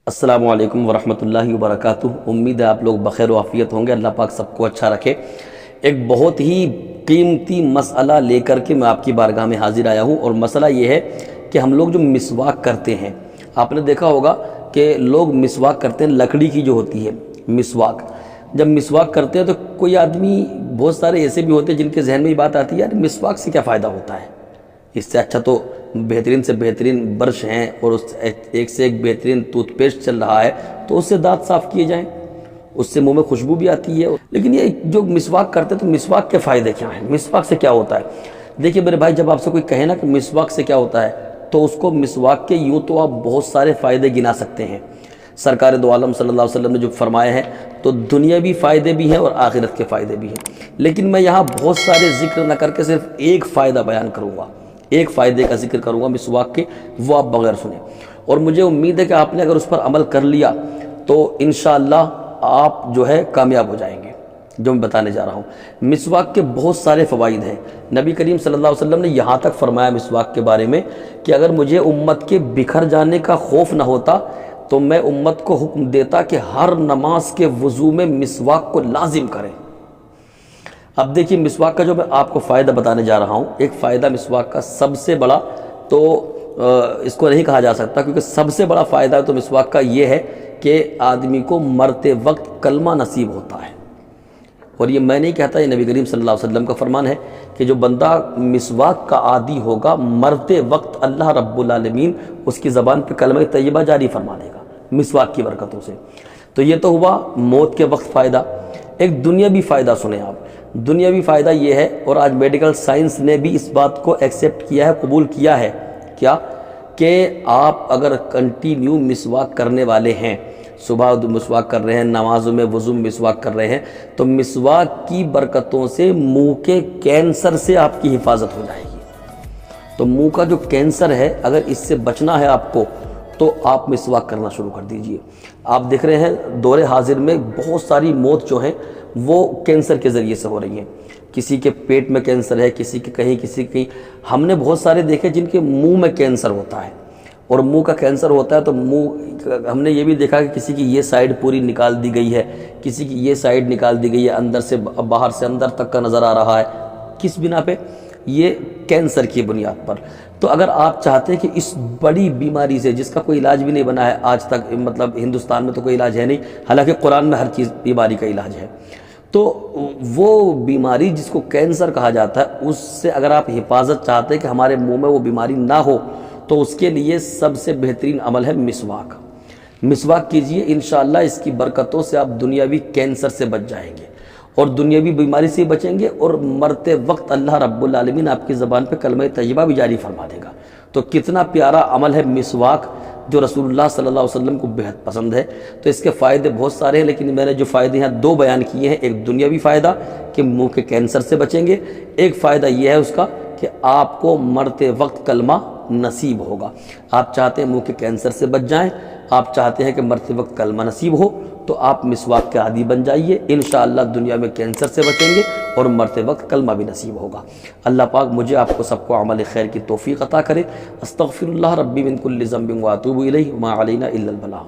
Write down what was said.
السلام علیکم ورحمۃ اللہ وبرکاتہ۔ امید ہے آپ لوگ بخیر و عافیت ہوں گے، اللہ پاک سب کو اچھا رکھے۔ ایک بہت ہی قیمتی مسئلہ لے کر کے میں آپ کی بارگاہ میں حاضر آیا ہوں، اور مسئلہ یہ ہے کہ ہم لوگ جو مسواک کرتے ہیں، آپ نے دیکھا ہوگا کہ لوگ مسواک کرتے ہیں، لکڑی کی جو ہوتی ہے مسواک۔ جب مسواک کرتے ہیں تو کوئی آدمی، بہت سارے ایسے بھی ہوتے ہیں جن کے ذہن میں یہ بات آتی ہے یار مسواک سے کیا فائدہ ہوتا ہے، اس سے اچھا تو بہترین سے بہترین برش ہیں اور اس ایک سے ایک بہترین ٹوتھ پیسٹ چل رہا ہے تو اس سے دانت صاف کیے جائیں، اس سے منہ میں خوشبو بھی آتی ہے۔ لیکن یہ جو مسواک کرتے ہیں تو مسواک کے فائدے کیا ہیں، مسواک سے کیا ہوتا ہے؟ دیکھیے میرے بھائی، جب آپ سے کوئی کہے نا کہ مسواک سے کیا ہوتا ہے تو اس کو مسواک کے یوں تو آپ بہت سارے فائدے گنا سکتے ہیں۔ سرکار دو عالم صلی اللہ علیہ وسلم نے جو فرمایا ہے تو دنیاوی فائدے بھی ہیں اور آخرت کے فائدے بھی ہیں، لیکن میں یہاں بہت سارے ذکر نہ کر کے صرف ایک فائدہ بیان کروں گا، ایک فائدے کا ذکر کروں گا مسواک کے، وہ آپ بغیر سنیں، اور مجھے امید ہے کہ آپ نے اگر اس پر عمل کر لیا تو انشاءاللہ آپ جو ہے کامیاب ہو جائیں گے۔ جو میں بتانے جا رہا ہوں، مسواک کے بہت سارے فوائد ہیں۔ نبی کریم صلی اللہ علیہ وسلم نے یہاں تک فرمایا مسواک کے بارے میں کہ اگر مجھے امت کے بکھر جانے کا خوف نہ ہوتا تو میں امت کو حکم دیتا کہ ہر نماز کے وضو میں مسواک کو لازم کریں۔ اب دیکھیے مسواک کا جو میں آپ کو فائدہ بتانے جا رہا ہوں، ایک فائدہ مسواک کا سب سے بڑا تو اس کو نہیں کہا جا سکتا، کیونکہ سب سے بڑا فائدہ تو مسواک کا یہ ہے کہ آدمی کو مرتے وقت کلمہ نصیب ہوتا ہے، اور یہ میں نہیں کہتا، یہ نبی کریم صلی اللہ علیہ وسلم کا فرمان ہے کہ جو بندہ مسواک کا عادی ہوگا مرتے وقت اللہ رب العالمین اس کی زبان پہ کلمہ طیبہ جاری فرما دے گا مسواک کی برکتوں سے۔ تو یہ تو ہوا موت کے وقت فائدہ۔ ایک دنیاوی فائدہ سنیں آپ، دنیاوی فائدہ یہ ہے، اور آج میڈیکل سائنس نے بھی اس بات کو ایکسیپٹ کیا ہے، قبول کیا ہے، کیا کہ آپ اگر کنٹینیو مسواک کرنے والے ہیں، صبح مسواک کر رہے ہیں، نمازوں میں وضو میں مسواک کر رہے ہیں، تو مسواک کی برکتوں سے منہ کے کینسر سے آپ کی حفاظت ہو جائے گی۔ تو منہ کا جو کینسر ہے، اگر اس سے بچنا ہے آپ کو تو آپ مسواک کرنا شروع کر دیجئے۔ آپ دیکھ رہے ہیں دور حاضر میں بہت ساری موت جو ہیں وہ کینسر کے ذریعے سے ہو رہی ہیں، کسی کے پیٹ میں کینسر ہے، کسی کے کہیں، کسی کے کہیں۔ ہم نے بہت سارے دیکھے جن کے منہ میں کینسر ہوتا ہے، اور منہ کا کینسر ہوتا ہے تو منہ، ہم نے یہ بھی دیکھا کہ کسی کی یہ سائیڈ پوری نکال دی گئی ہے، کسی کی یہ سائیڈ نکال دی گئی ہے، اندر سے باہر سے اندر تک کا نظر آ رہا ہے۔ کس بنا پہ؟ یہ کینسر کی بنیاد پر۔ تو اگر آپ چاہتے ہیں کہ اس بڑی بیماری سے، جس کا کوئی علاج بھی نہیں بنا ہے آج تک، مطلب ہندوستان میں تو کوئی علاج ہے نہیں، حالانکہ قرآن میں ہر چیز بیماری کا علاج ہے، تو وہ بیماری جس کو کینسر کہا جاتا ہے، اس سے اگر آپ حفاظت چاہتے ہیں کہ ہمارے منہ میں وہ بیماری نہ ہو، تو اس کے لیے سب سے بہترین عمل ہے مسواک۔ مسواک کیجئے، انشاءاللہ اس کی برکتوں سے آپ دنیاوی کینسر سے بچ جائیں گے، اور دنیاوی بیماری سے بچیں گے، اور مرتے وقت اللہ رب العالمین آپ کی زبان پہ کلمہ طیبہ بھی جاری فرما دے گا۔ تو کتنا پیارا عمل ہے مسواک، جو رسول اللہ صلی اللہ علیہ وسلم کو بہت پسند ہے۔ تو اس کے فائدے بہت سارے ہیں، لیکن میں نے جو فائدے ہیں دو بیان کیے ہیں۔ ایک دنیاوی فائدہ کہ منہ کے کینسر سے بچیں گے، ایک فائدہ یہ ہے اس کا کہ آپ کو مرتے وقت کلمہ نصیب ہوگا۔ آپ چاہتے ہیں منہ کے کینسر سے بچ جائیں، آپ چاہتے ہیں کہ مرتے وقت کلمہ نصیب ہو، تو آپ مسواک کے عادی بن جائیے، انشاءاللہ دنیا میں کینسر سے بچیں گے اور مرتے وقت کلمہ بھی نصیب ہوگا۔ اللہ پاک مجھے آپ کو سب کو عمل خیر کی توفیق عطا کرے۔ استغفر اللہ ربی من کل ذنب واتوب الیہ وما علینا الا البلاغ۔